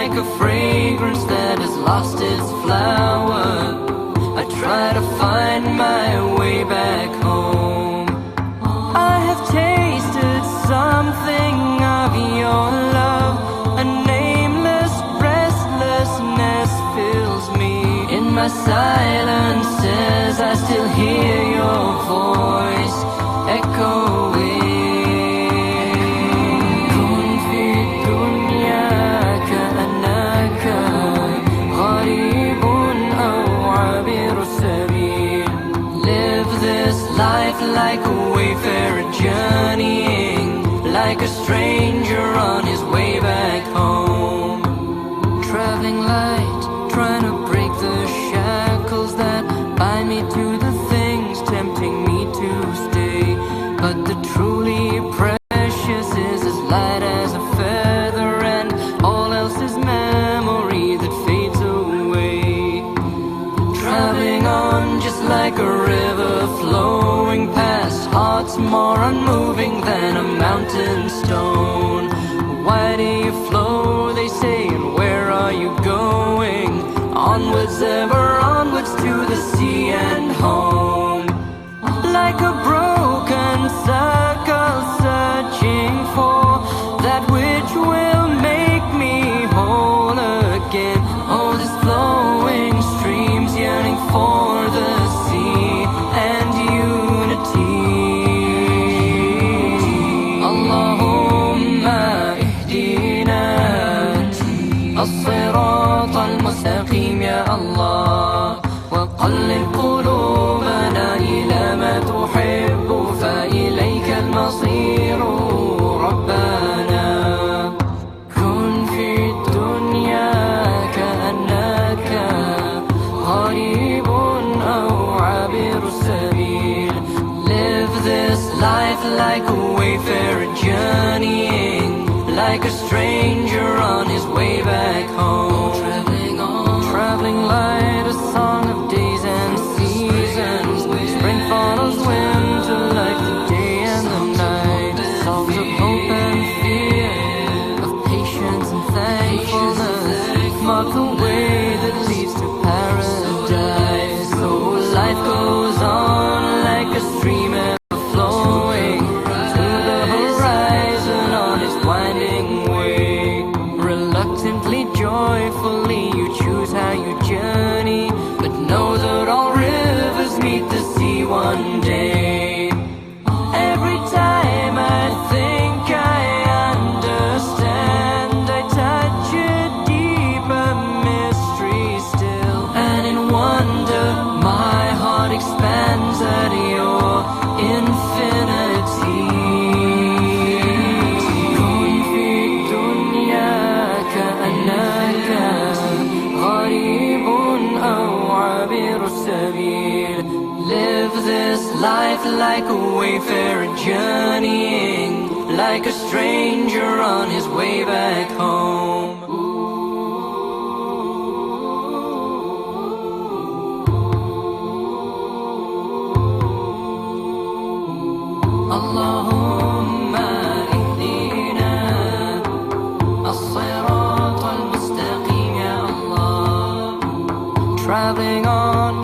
like a fragrance that has lost its flower. I try to find my way back home. I have tasted something of your love. A nameless restlessness fills me. In my silences I still hear your voice echoing. Like a wayfarer journeying, like a stranger on his way back home. Traveling light, trying to break the shackles that bind me to the things tempting me to stay. But the truly precious is as light as a feather, and all else is memory that fades away. Traveling on just like a river flowing past hearts more unmoving than a mountain stone. Why do you flow, they say, and where are you going? Onwards, ever onwards to the sea and home. Like a broken circle searching for that which will make me whole again. Oh, this flowing streams yearning for the sea and unity. الصراط المستقيم يا الله، وقلب قلوبنا إلى ما تحب فإليك المصير ربنا. كن في الدنيا كأنك غريب أو عابر السبيل. Live this life like a wayfarer journeying, like a stranger on his way back home. Traveling light, a song of days and seasons. Spring follows winter like the day and the night. Songs of hope and fear, of patience and thankfulness, mark the way that leads to paradise. So life goes on like a stream ever flowing to the horizon on its winding way. Reluctantly, joyfully, you choose how you journey, but know that all rivers meet the sea one day. Every time I think I understand, I touch a deeper mystery still, and in wonder my heart expands at your infinity. Live this life like a wayfarer journeying, like a stranger on his way back home. Allahumma ihdina as-sirata al-mustaqim ya Allah. Traveling on,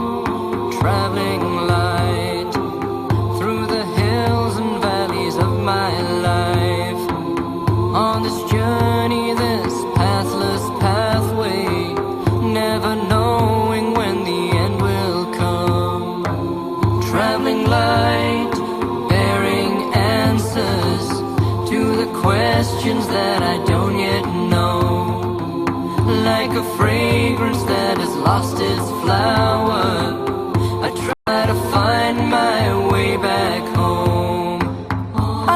traveling light, through the hills and valleys of my life. On this journey, this pathless pathway, never knowing when the end will come. Traveling light, bearing answers to the questions that I don't yet know. Like a fragrance that has lost its flower, I try to find my way back home.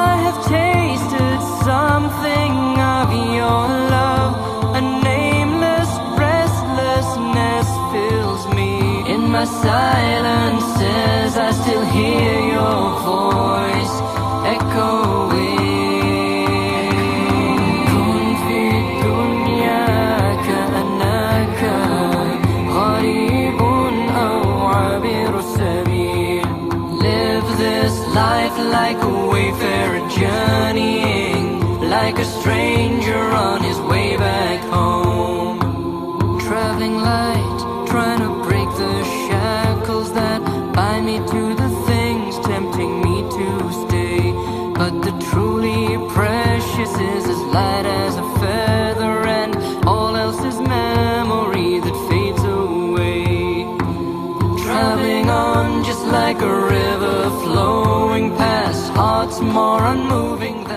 I have tasted something of your love. A nameless restlessness fills me. In my silences I still hear your voice echoing. كن في الدنيا كأنك غريب أو عابر السبيل. Live this life like a wayfarer journeying, like a stranger on his way back home. going past, hearts more unmoving.